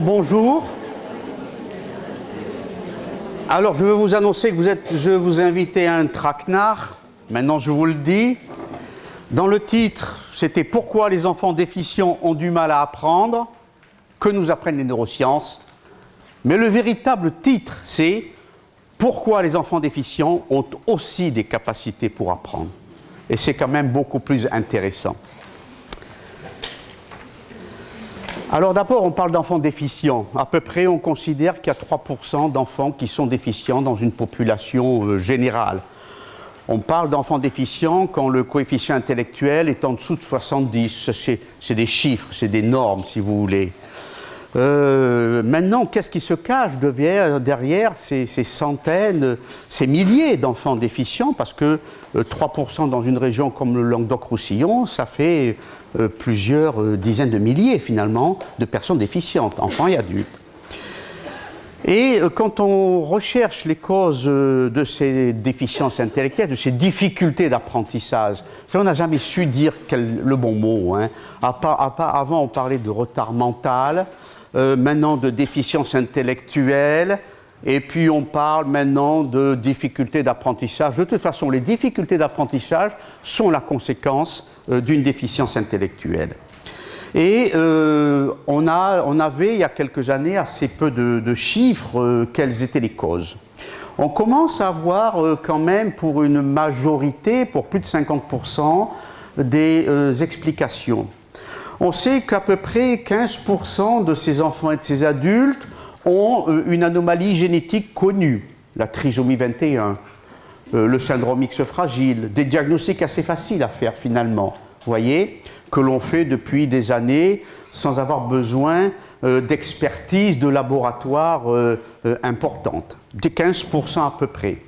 bonjour. Alors, je veux vous annoncer que je vous invite à un traquenard. Maintenant, je vous le dis. Dans le titre, c'était « Pourquoi les enfants déficients ont du mal à apprendre ?» que nous apprennent les neurosciences. Mais le véritable titre, c'est « Pourquoi les enfants déficients ont aussi des capacités pour apprendre ?» Et c'est quand même beaucoup plus intéressant. Alors d'abord, on parle d'enfants déficients. À peu près, on considère qu'il y a 3% d'enfants qui sont déficients dans une population générale. On parle d'enfants déficients quand le coefficient intellectuel est en dessous de 70. C'est des chiffres, c'est des normes, si vous voulez. Maintenant, qu'est-ce qui se cache derrière ces centaines, ces milliers d'enfants déficients? Parce que 3% dans une région comme le Languedoc-Roussillon, ça fait plusieurs dizaines de milliers, finalement, de personnes déficientes, enfants et adultes. Et quand on recherche les causes de ces déficiences intellectuelles, de ces difficultés d'apprentissage, on n'a jamais su dire le bon mot. Hein. Avant, on parlait de retard mental, maintenant de déficience intellectuelle, et puis on parle maintenant de difficultés d'apprentissage. De toute façon, les difficultés d'apprentissage sont la conséquence d'une déficience intellectuelle. Et on avait, il y a quelques années, assez peu de chiffres, quelles étaient les causes. On commence à avoir quand même, pour une majorité, pour plus de 50%, des explications. On sait qu'à peu près 15% de ces enfants et de ces adultes ont une anomalie génétique connue, la trisomie 21, le syndrome X fragile, des diagnostics assez faciles à faire finalement, vous voyez, que l'on fait depuis des années sans avoir besoin d'expertise de laboratoire importante, des 15% à peu près.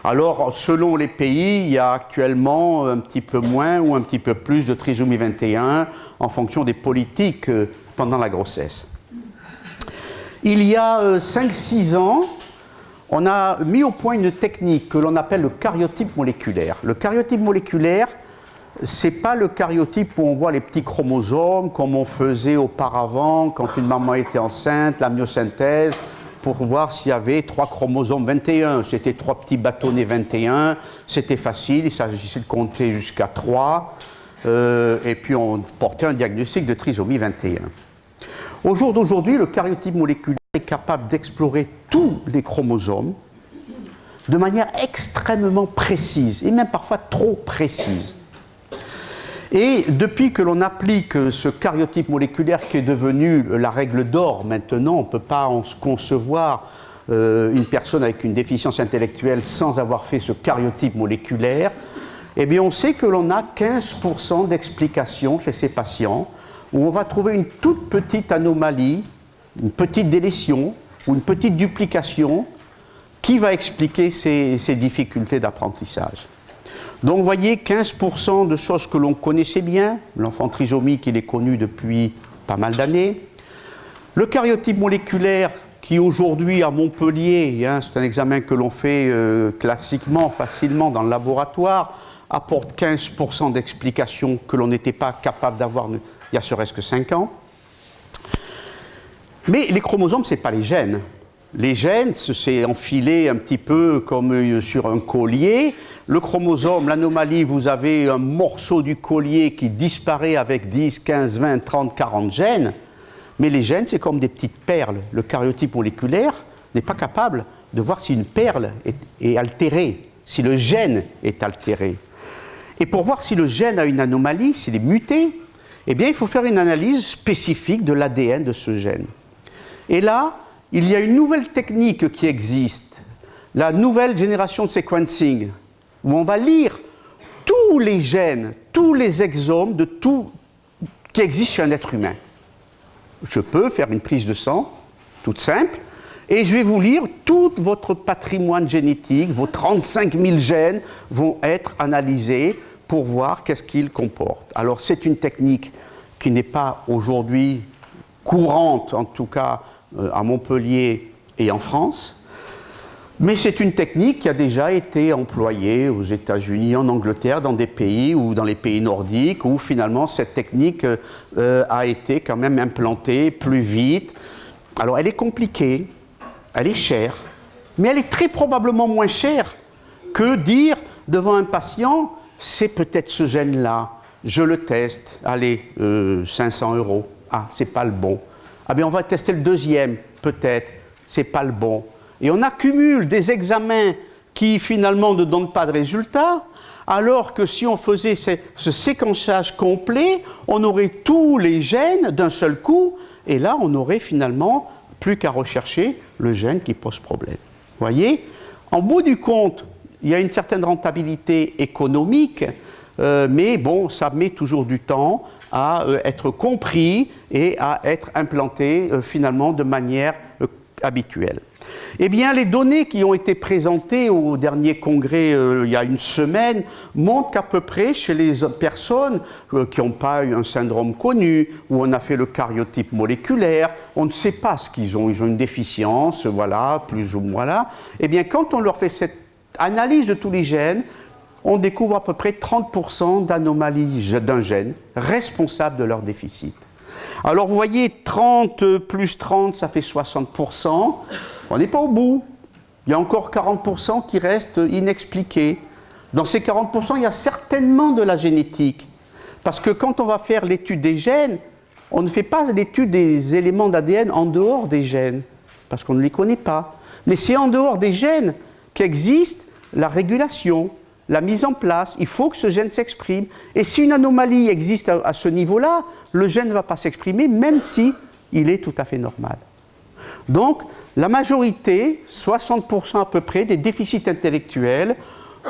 Alors, selon les pays, il y a actuellement un petit peu moins ou un petit peu plus de trisomie 21 en fonction des politiques pendant la grossesse. Il y a 5-6 ans, on a mis au point une technique que l'on appelle le karyotype moléculaire. Le karyotype moléculaire, ce n'est pas le karyotype où on voit les petits chromosomes comme on faisait auparavant quand une maman était enceinte, la myosynthèse, pour voir s'il y avait 3 chromosomes 21. C'était 3 petits bâtonnets 21, c'était facile, il s'agissait de compter jusqu'à 3, et puis on portait un diagnostic de trisomie 21. Au jour d'aujourd'hui, le karyotype moléculaire est capable d'explorer tous les chromosomes de manière extrêmement précise, et même parfois trop précise. Et depuis que l'on applique ce karyotype moléculaire qui est devenu la règle d'or maintenant, on ne peut pas concevoir une personne avec une déficience intellectuelle sans avoir fait ce karyotype moléculaire, eh bien on sait que l'on a 15% d'explications chez ces patients où on va trouver une toute petite anomalie, une petite délétion ou une petite duplication qui va expliquer ces difficultés d'apprentissage. Donc vous voyez, 15% de choses que l'on connaissait bien, l'enfant trisomique, il est connu depuis pas mal d'années. Le karyotype moléculaire, qui aujourd'hui à Montpellier, hein, c'est un examen que l'on fait classiquement, facilement dans le laboratoire, apporte 15% d'explications que l'on n'était pas capable d'avoir il y a serait-ce que 5 ans. Mais les chromosomes, ce n'est pas les gènes. Les gènes, c'est enfilé un petit peu comme sur un collier. Le chromosome, l'anomalie, vous avez un morceau du collier qui disparaît avec 10, 15, 20, 30, 40 gènes. Mais les gènes, c'est comme des petites perles. Le karyotype moléculaire n'est pas capable de voir si une perle est altérée, si le gène est altéré. Et pour voir si le gène a une anomalie, s'il est muté, eh bien, il faut faire une analyse spécifique de l'ADN de ce gène. Et là, il y a une nouvelle technique qui existe, la nouvelle génération de sequencing, où on va lire tous les gènes, tous les exomes de tout qui existe chez un être humain. Je peux faire une prise de sang, toute simple, et je vais vous lire tout votre patrimoine génétique, vos 35 000 gènes vont être analysés pour voir qu'est-ce qu'ils comportent. Alors c'est une technique qui n'est pas aujourd'hui courante, en tout cas à Montpellier et en France, mais c'est une technique qui a déjà été employée aux États-Unis, en Angleterre, dans des pays ou dans les pays nordiques, où finalement cette technique a été quand même implantée plus vite, Alors elle est compliquée, elle est chère, mais elle est très probablement moins chère que dire devant un patient, c'est peut-être ce gène-là, je le teste, allez, 500 €. Ah, c'est pas le bon. Ah bien, on va tester le deuxième, peut-être, c'est pas le bon. Et on accumule des examens qui finalement ne donnent pas de résultats, alors que si on faisait ce séquençage complet, on aurait tous les gènes d'un seul coup, et là, on n'aurait finalement plus qu'à rechercher le gène qui pose problème. Vous voyez ? En bout du compte, il y a une certaine rentabilité économique, mais bon, ça met toujours du temps à être compris et à être implanté finalement de manière habituelle. Eh bien, les données qui ont été présentées au dernier congrès il y a une semaine montrent qu'à peu près chez les personnes qui n'ont pas eu un syndrome connu, où on a fait le karyotype moléculaire, on ne sait pas ce qu'ils ont une déficience, voilà, plus ou moins là. Eh bien, quand on leur fait cette analyse de tous les gènes, on découvre à peu près 30% d'anomalies d'un gène responsable de leur déficit. Alors vous voyez, 30 plus 30, ça fait 60%. On n'est pas au bout. Il y a encore 40% qui restent inexpliqués. Dans ces 40%, il y a certainement de la génétique. Parce que quand on va faire l'étude des gènes, on ne fait pas l'étude des éléments d'ADN en dehors des gènes, parce qu'on ne les connaît pas. Mais c'est en dehors des gènes qu'existe la régulation, la mise en place. Il faut que ce gène s'exprime. Et si une anomalie existe à ce niveau-là, le gène ne va pas s'exprimer, même si il est tout à fait normal. Donc, la majorité, 60% à peu près, des déficits intellectuels,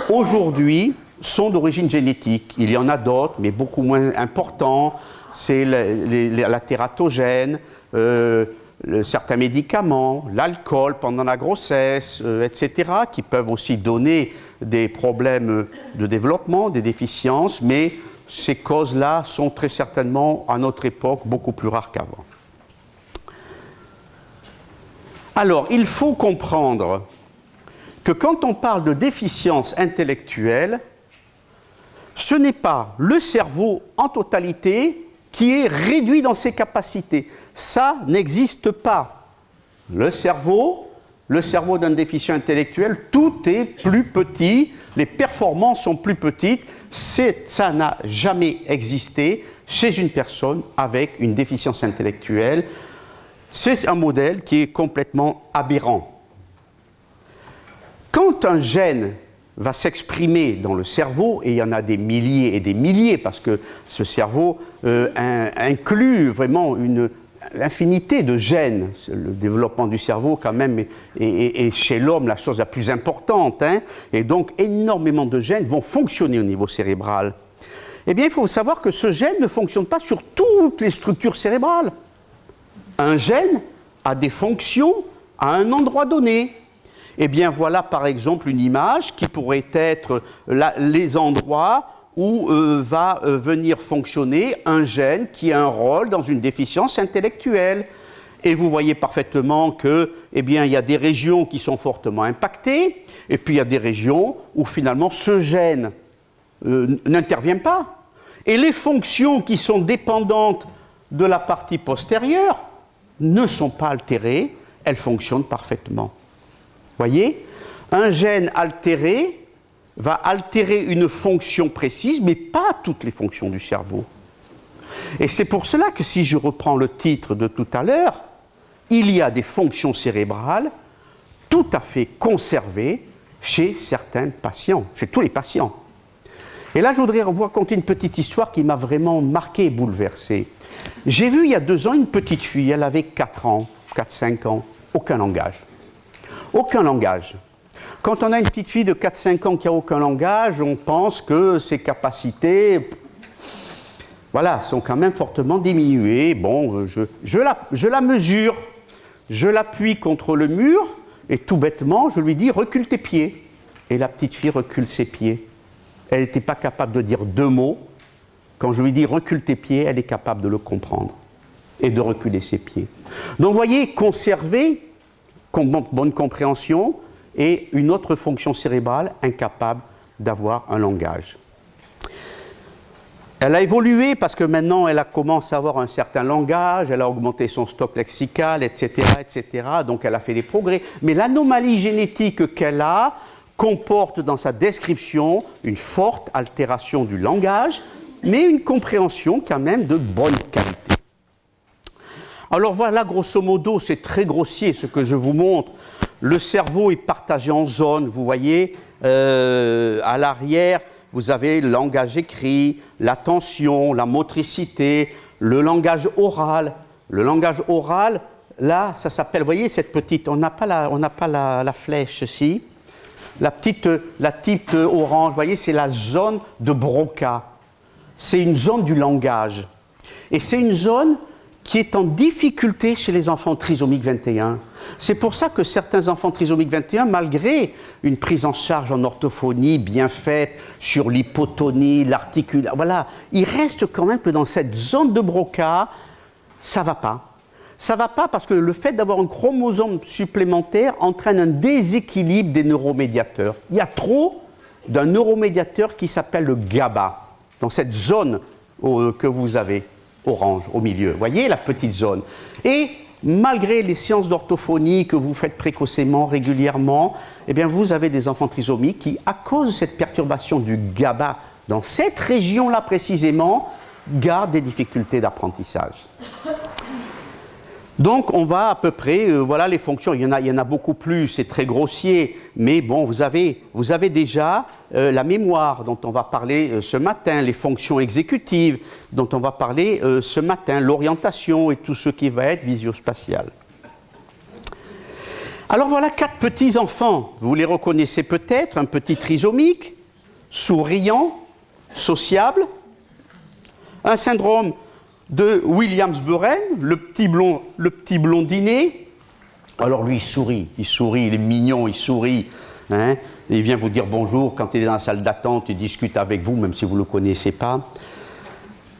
aujourd'hui, sont d'origine génétique. Il y en a d'autres, mais beaucoup moins importants. C'est la tératogène, certains médicaments, l'alcool pendant la grossesse, etc., qui peuvent aussi donner des problèmes de développement, des déficiences, mais ces causes-là sont très certainement, à notre époque, beaucoup plus rares qu'avant. Alors, il faut comprendre que quand on parle de déficience intellectuelle, ce n'est pas le cerveau en totalité qui est réduit dans ses capacités. Ça n'existe pas. Le cerveau d'un déficient intellectuel, tout est plus petit, les performances sont plus petites. Ça n'a jamais existé chez une personne avec une déficience intellectuelle. C'est un modèle qui est complètement aberrant. Quand un gène va s'exprimer dans le cerveau, et il y en a des milliers et des milliers, parce que ce cerveau inclut vraiment une infinité de gènes. Le développement du cerveau, quand même, est chez l'homme la chose la plus importante, hein, et donc énormément de gènes vont fonctionner au niveau cérébral. Eh bien, il faut savoir que ce gène ne fonctionne pas sur toutes les structures cérébrales. Un gène a des fonctions à un endroit donné. Eh bien, voilà par exemple une image qui pourrait être les endroits où va venir fonctionner un gène qui a un rôle dans une déficience intellectuelle. Et vous voyez parfaitement que, eh bien, il y a des régions qui sont fortement impactées, et puis il y a des régions où finalement ce gène n'intervient pas. Et les fonctions qui sont dépendantes de la partie postérieure ne sont pas altérées, elles fonctionnent parfaitement. Voyez, un gène altéré va altérer une fonction précise, mais pas toutes les fonctions du cerveau. Et c'est pour cela que si je reprends le titre de tout à l'heure, il y a des fonctions cérébrales tout à fait conservées chez certains patients, chez tous les patients. Et là, je voudrais vous raconter une petite histoire qui m'a vraiment marqué et bouleversé. J'ai vu il y a 2 ans une petite fille, elle avait 4-5 ans, aucun langage. Aucun langage. Quand on a une petite fille de 4-5 ans qui n'a aucun langage, on pense que ses capacités, voilà, sont quand même fortement diminuées. Bon, je la mesure, je l'appuie contre le mur et tout bêtement, je lui dis « recule tes pieds ». Et la petite fille recule ses pieds. Elle n'était pas capable de dire 2 mots. Quand je lui dis « recule tes pieds », elle est capable de le comprendre et de reculer ses pieds. Donc vous voyez, conserver bonne compréhension et une autre fonction cérébrale incapable d'avoir un langage. Elle a évolué parce que maintenant, elle a commencé à avoir un certain langage, elle a augmenté son stock lexical, etc., etc. Donc, elle a fait des progrès. Mais l'anomalie génétique qu'elle a comporte dans sa description une forte altération du langage, mais une compréhension quand même de bonne qualité. Alors voilà, grosso modo, c'est très grossier ce que je vous montre. Le cerveau est partagé en zones, vous voyez, à l'arrière, vous avez le langage écrit, l'attention, la motricité, le langage oral. Le langage oral, là, ça s'appelle, vous voyez cette petite, on n'a pas la flèche ici, la petite orange, vous voyez, c'est la zone de Broca. C'est une zone du langage. Et c'est une zone qui est en difficulté chez les enfants trisomiques 21. C'est pour ça que certains enfants trisomiques 21, malgré une prise en charge en orthophonie bien faite sur l'hypotonie, l'articulation, voilà, ils restent quand même que dans cette zone de Broca, ça ne va pas. Ça ne va pas parce que le fait d'avoir un chromosome supplémentaire entraîne un déséquilibre des neuromédiateurs. Il y a trop d'un neuromédiateur qui s'appelle le GABA, dans cette zone que vous avez. Orange, au milieu. Vous voyez la petite zone. Et malgré les séances d'orthophonie que vous faites précocement, régulièrement, eh bien vous avez des enfants trisomiques qui, à cause de cette perturbation du GABA, dans cette région-là précisément, gardent des difficultés d'apprentissage. Donc on va à peu près, voilà les fonctions, il y en a beaucoup plus, c'est très grossier, mais bon, vous avez déjà la mémoire dont on va parler ce matin, les fonctions exécutives dont on va parler ce matin, l'orientation et tout ce qui va être visio-spatial. Alors voilà 4 petits enfants, vous les reconnaissez peut-être, un petit trisomique, souriant, sociable, un syndrome de Williams-Buren, le petit blondinet. Alors lui, il sourit, il est mignon, il sourit. Hein, il vient vous dire bonjour quand il est dans la salle d'attente, il discute avec vous, même si vous ne le connaissez pas.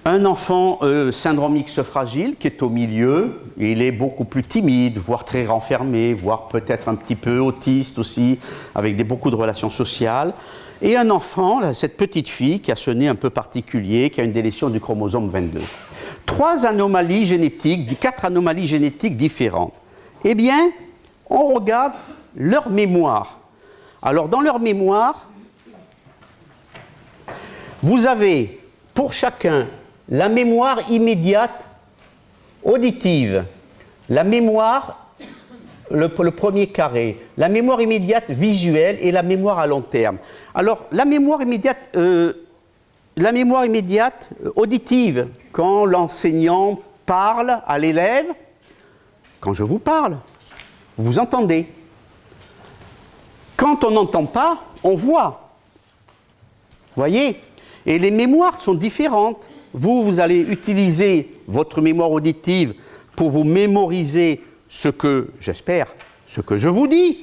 Un enfant syndrome X fragile qui est au milieu, il est beaucoup plus timide, voire très renfermé, voire peut-être un petit peu autiste aussi, avec beaucoup de relations sociales. Et un enfant, là, cette petite fille qui a ce nez un peu particulier, qui a une délétion du chromosome 22. 4 anomalies génétiques différentes. Eh bien, on regarde leur mémoire. Alors, dans leur mémoire, vous avez pour chacun la mémoire immédiate auditive, la mémoire, le premier carré, la mémoire immédiate visuelle et la mémoire à long terme. Alors, la mémoire immédiate auditive, quand l'enseignant parle à l'élève, quand je vous parle, vous entendez. Quand on n'entend pas, on voit. Vous voyez? Et les mémoires sont différentes. Vous allez utiliser votre mémoire auditive pour vous mémoriser ce que, j'espère, ce que je vous dis.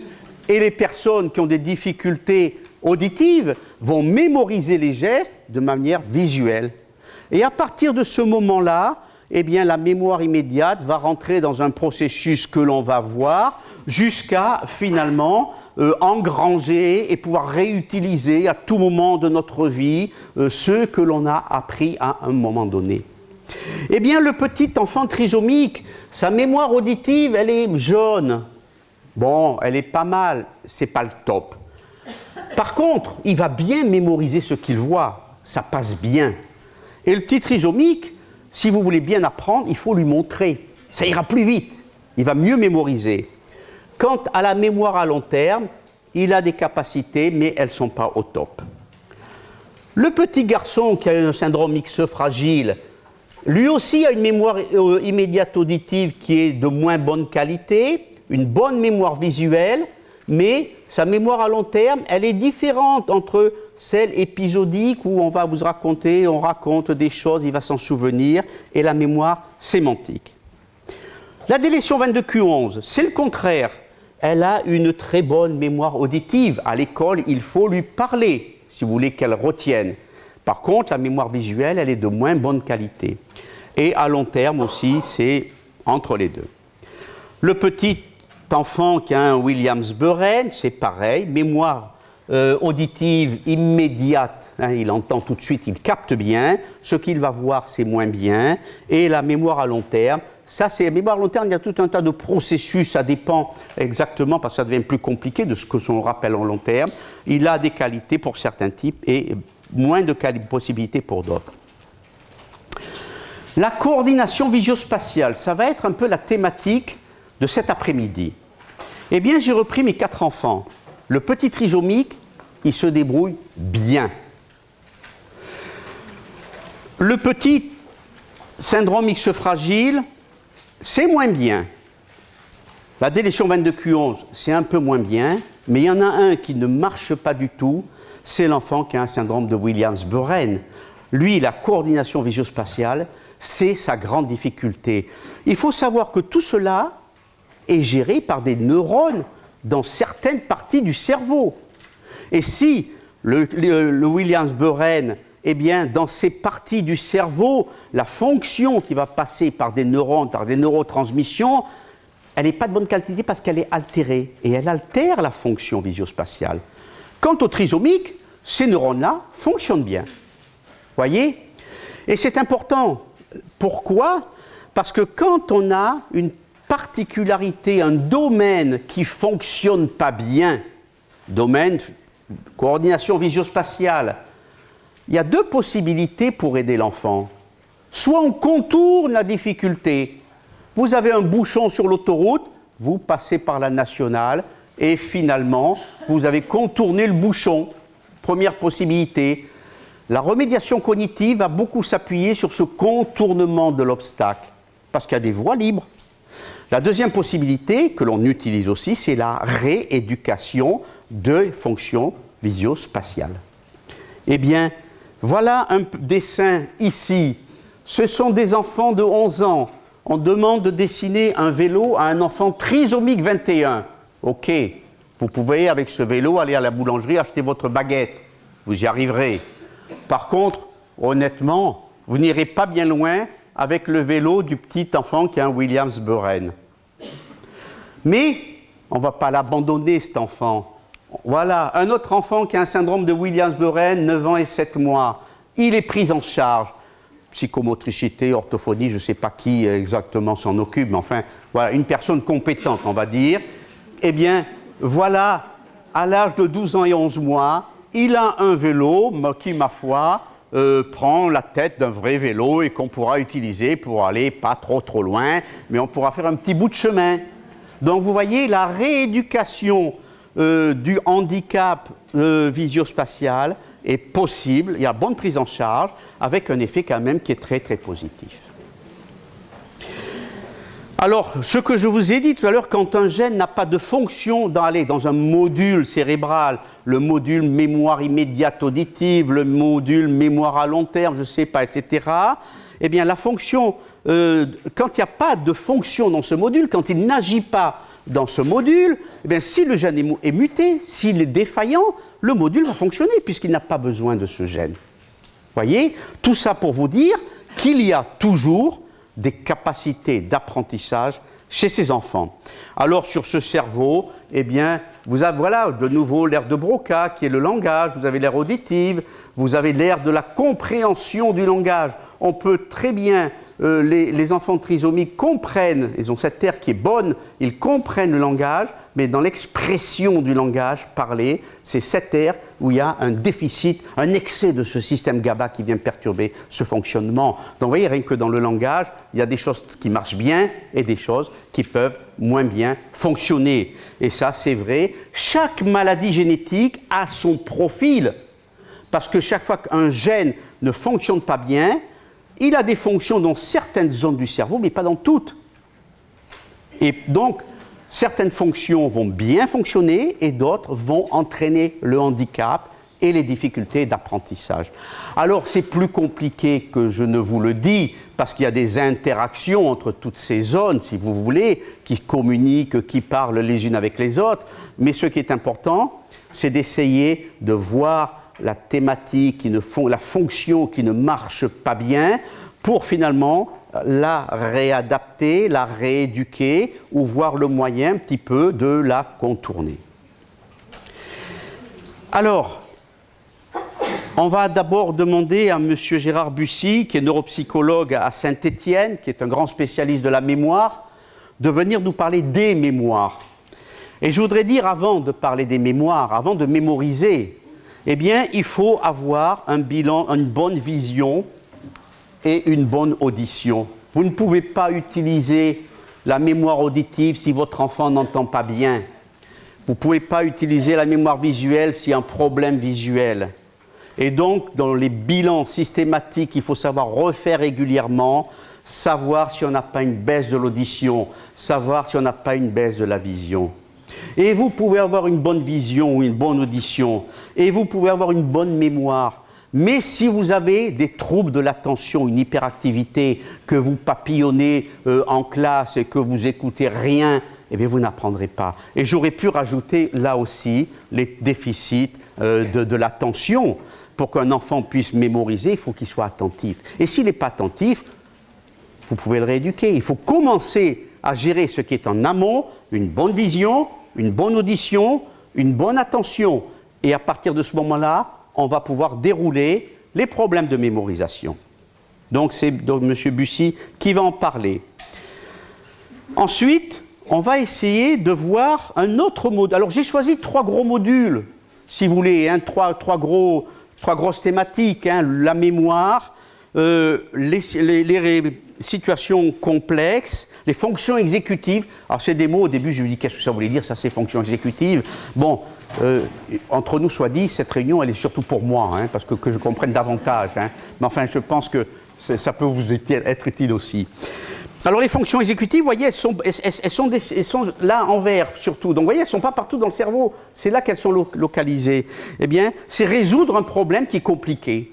Et les personnes qui ont des difficultés auditives vont mémoriser les gestes de manière visuelle. Et à partir de ce moment-là, eh bien, la mémoire immédiate va rentrer dans un processus que l'on va voir jusqu'à finalement engranger et pouvoir réutiliser à tout moment de notre vie ce que l'on a appris à un moment donné. Eh bien, le petit enfant trisomique, sa mémoire auditive, elle est jaune. Bon, elle est pas mal, c'est pas le top. Par contre, il va bien mémoriser ce qu'il voit, ça passe bien. Et le petit trisomique, si vous voulez bien apprendre, il faut lui montrer. Ça ira plus vite, il va mieux mémoriser. Quant à la mémoire à long terme, il a des capacités, mais elles ne sont pas au top. Le petit garçon qui a un syndrome X fragile, lui aussi a une mémoire immédiate auditive qui est de moins bonne qualité, une bonne mémoire visuelle, mais sa mémoire à long terme, elle est différente entre celle épisodique où on va vous raconter, on raconte des choses, il va s'en souvenir, et la mémoire sémantique. La délétion 22q11, c'est le contraire. Elle a une très bonne mémoire auditive. À l'école, il faut lui parler, si vous voulez qu'elle retienne. Par contre, la mémoire visuelle, elle est de moins bonne qualité. Et à long terme aussi, c'est entre les deux. Le petit enfant qui a un Williams-Buren, c'est pareil, mémoire auditive immédiate hein, il entend tout de suite, il capte bien. Ce qu'il va voir, c'est moins bien. Et la mémoire à long terme, ça c'est la mémoire à long terme, il y a tout un tas de processus, ça dépend exactement, parce que ça devient plus compliqué de ce que l'on rappelle en long terme. Il a des qualités pour certains types et moins de possibilités pour d'autres. La coordination visio-spatiale, ça va être un peu la thématique de cet après-midi. Eh bien, j'ai repris mes 4 enfants. Le petit trisomique, il se débrouille bien. Le petit syndrome X fragile, c'est moins bien. La délétion 22q11, c'est un peu moins bien, mais il y en a un qui ne marche pas du tout, c'est l'enfant qui a un syndrome de Williams-Buren. Lui, la coordination visio-spatiale, c'est sa grande difficulté. Il faut savoir que tout cela est géré par des neurones dans certaines parties du cerveau. Et si le Williams-Buren, eh bien, dans ces parties du cerveau, la fonction qui va passer par des neurones, par des neurotransmissions, elle n'est pas de bonne qualité parce qu'elle est altérée. Et elle altère la fonction visio-spatiale. Quant au trisomique, ces neurones-là fonctionnent bien. Voyez ? Et c'est important. Pourquoi ? Parce que quand on a une particularité, un domaine qui ne fonctionne pas bien, domaine, coordination visio-spatiale, il y a 2 possibilités pour aider l'enfant. Soit on contourne la difficulté. Vous avez un bouchon sur l'autoroute, vous passez par la nationale et finalement, vous avez contourné le bouchon. Première possibilité. La remédiation cognitive va beaucoup s'appuyer sur ce contournement de l'obstacle, parce qu'il y a des voies libres. La deuxième possibilité, que l'on utilise aussi, c'est la rééducation de fonctions visio-spatiales. Eh bien, voilà un dessin ici. Ce sont des enfants de 11 ans. On demande de dessiner un vélo à un enfant trisomique 21. Ok, vous pouvez avec ce vélo aller à la boulangerie acheter votre baguette. Vous y arriverez. Par contre, honnêtement, vous n'irez pas bien loin avec le vélo du petit enfant qui a un Williams-Buren. Mais on ne va pas l'abandonner, cet enfant. Voilà, un autre enfant qui a un syndrome de Williams-Buren, 9 ans et 7 mois. Il est pris en charge. Psychomotricité, orthophonie, je ne sais pas qui exactement s'en occupe, mais enfin, voilà, une personne compétente, on va dire. Eh bien, voilà, à l'âge de 12 ans et 11 mois, il a un vélo qui, ma foi, prend la tête d'un vrai vélo et qu'on pourra utiliser pour aller pas trop loin, mais on pourra faire un petit bout de chemin. Donc, vous voyez, la rééducation du handicap visio-spatial est possible, il y a bonne prise en charge, avec un effet quand même qui est très positif. Alors, ce que je vous ai dit tout à l'heure, quand un gène n'a pas de fonction dans un module cérébral, le module mémoire immédiate auditive, le module mémoire à long terme, je ne sais pas, etc., eh bien la fonction, quand il n'y a pas de fonction dans ce module, quand il n'agit pas dans ce module, eh bien, si le gène est muté, s'il est défaillant, le module va fonctionner puisqu'il n'a pas besoin de ce gène. Voyez, tout ça pour vous dire qu'il y a toujours des capacités d'apprentissage chez ces enfants. Alors sur ce cerveau, eh bien, vous avez voilà, de nouveau l'aire de Broca qui est le langage, vous avez l'aire auditive, vous avez l'aire de la compréhension du langage. On peut très bien, les enfants trisomiques comprennent, ils ont cette aire qui est bonne, ils comprennent le langage, mais dans l'expression du langage parlé, c'est cette aire où il y a un déficit, un excès de ce système GABA qui vient perturber ce fonctionnement. Donc vous voyez, rien que dans le langage, il y a des choses qui marchent bien et des choses qui peuvent moins bien fonctionner. Et ça, c'est vrai. Chaque maladie génétique a son profil, parce que chaque fois qu'un gène ne fonctionne pas bien, il a des fonctions dans certaines zones du cerveau, mais pas dans toutes. Et donc, certaines fonctions vont bien fonctionner et d'autres vont entraîner le handicap et les difficultés d'apprentissage. Alors, c'est plus compliqué que je ne vous le dis, parce qu'il y a des interactions entre toutes ces zones, si vous voulez, qui communiquent, qui parlent les unes avec les autres. Mais ce qui est important, c'est d'essayer de voir la thématique, la fonction qui ne marche pas bien, pour finalement la réadapter, la rééduquer, ou voir le moyen un petit peu de la contourner. Alors, On va d'abord demander à M. Gérard Bussy, qui est neuropsychologue à Saint-Étienne, qui est un grand spécialiste de la mémoire, de venir nous parler des mémoires. Et je voudrais dire, avant de parler des mémoires, avant de mémoriser, eh bien, il faut avoir un bilan, une bonne vision et une bonne audition. Vous ne pouvez pas utiliser la mémoire auditive si votre enfant n'entend pas bien. Vous ne pouvez pas utiliser la mémoire visuelle s'il y a un problème visuel. Et donc, dans les bilans systématiques, il faut savoir refaire régulièrement, savoir si on n'a pas une baisse de l'audition, savoir si on n'a pas une baisse de la vision. Et vous pouvez avoir une bonne vision ou une bonne audition, et vous pouvez avoir une bonne mémoire. Mais si vous avez des troubles de l'attention, une hyperactivité, que vous papillonnez en classe et que vous écoutez rien, eh bien vous n'apprendrez pas. Et j'aurais pu rajouter là aussi les déficits de l'attention. Pour qu'un enfant puisse mémoriser, il faut qu'il soit attentif. Et s'il n'est pas attentif, vous pouvez le rééduquer. Il faut commencer à gérer ce qui est en amont, une bonne vision, une bonne audition, une bonne attention. Et à partir de ce moment-là, on va pouvoir dérouler les problèmes de mémorisation. Donc c'est M. Bussy qui va en parler. Ensuite, on va essayer de voir un autre module. Alors j'ai choisi 3 gros modules, si vous voulez, hein, trois grosses thématiques, hein, la mémoire, les situations complexes, les fonctions exécutives. Alors c'est des mots, au début je me dis qu'est-ce que ça voulait dire, ça c'est fonctions exécutives. Bon, entre nous soit dit, cette réunion elle est surtout pour moi, hein, parce que je comprenne davantage. Hein. Mais enfin je pense que ça peut vous être utile aussi. Alors les fonctions exécutives, vous voyez, elles sont là en vert surtout. Donc vous voyez, elles ne sont pas partout dans le cerveau. C'est là qu'elles sont localisées. Eh bien, c'est résoudre un problème qui est compliqué.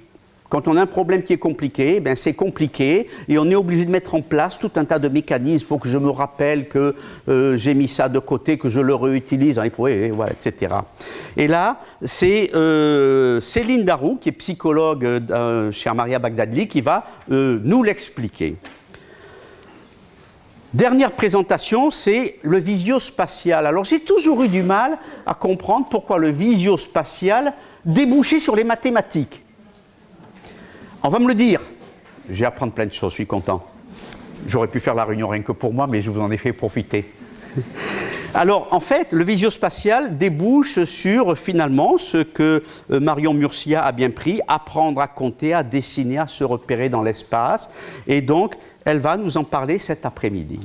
Quand on a un problème qui est compliqué, eh bien, c'est compliqué et on est obligé de mettre en place tout un tas de mécanismes pour que je me rappelle que j'ai mis ça de côté, que je le réutilise dans les projets, voilà, etc. Et là, c'est Céline Darroux, qui est psychologue chez Maria Bagdadli, qui va nous l'expliquer. Dernière présentation, c'est le visio-spatial. Alors j'ai toujours eu du mal à comprendre pourquoi le visio-spatial débouchait sur les mathématiques. On va me le dire. Je vais apprendre plein de choses, je suis content. J'aurais pu faire la réunion rien que pour moi, mais je vous en ai fait profiter. Alors, en fait, le visio-spatial débouche sur, finalement, ce que Marion Murcia a bien pris, apprendre à compter, à dessiner, à se repérer dans l'espace. Et donc, elle va nous en parler cet après-midi.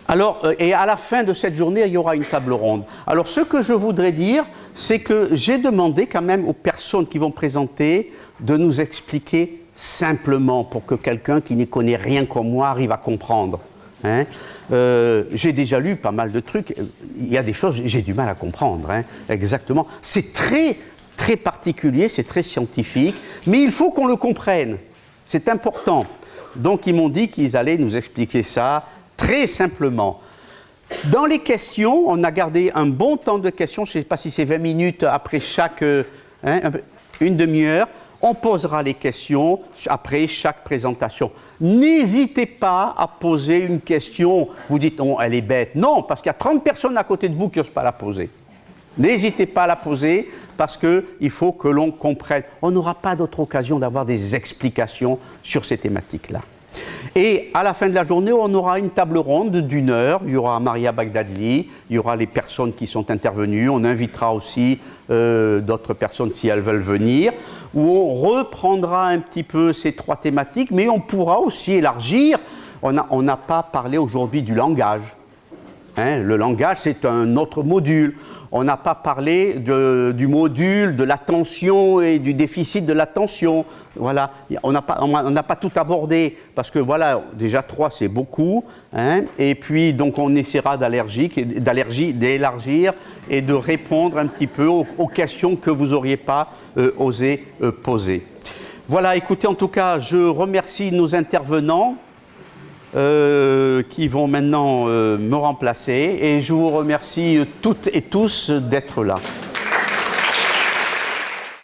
Alors, et à la fin de cette journée, il y aura une table ronde. Alors, ce que je voudrais dire, c'est que j'ai demandé quand même aux personnes qui vont présenter de nous expliquer simplement pour que quelqu'un qui n'y connaît rien comme moi arrive à comprendre. Hein. J'ai déjà lu pas mal de trucs. Il y a des choses, j'ai du mal à comprendre. Hein. Exactement. C'est très, très particulier, c'est très scientifique, mais il faut qu'on le comprenne. C'est important. Donc, ils m'ont dit qu'ils allaient nous expliquer ça très simplement. Dans les questions, on a gardé un bon temps de questions, je ne sais pas si c'est 20 minutes après chaque, une demi-heure. On posera les questions après chaque présentation. N'hésitez pas à poser une question. Vous dites, oh, elle est bête. Non, parce qu'il y a 30 personnes à côté de vous qui n'osent pas la poser. N'hésitez pas à la poser parce qu'il faut que l'on comprenne. On n'aura pas d'autre occasion d'avoir des explications sur ces thématiques-là. Et à la fin de la journée, on aura une table ronde d'1 heure. Il y aura Maria Bagdadli, il y aura les personnes qui sont intervenues. On invitera aussi d'autres personnes si elles veulent venir, où on reprendra un petit peu ces 3 thématiques, mais on pourra aussi élargir. On n'a pas parlé aujourd'hui du langage. Hein, le langage, c'est un autre module. On n'a pas parlé du module de l'attention et du déficit de l'attention. Voilà, on n'a pas tout abordé parce que voilà, déjà 3 c'est beaucoup. Hein, et puis donc on essaiera d'élargir et de répondre un petit peu aux questions que vous n'auriez pas osé poser. Voilà, écoutez, en tout cas, je remercie nos intervenants. Qui vont maintenant me remplacer et je vous remercie toutes et tous d'être là.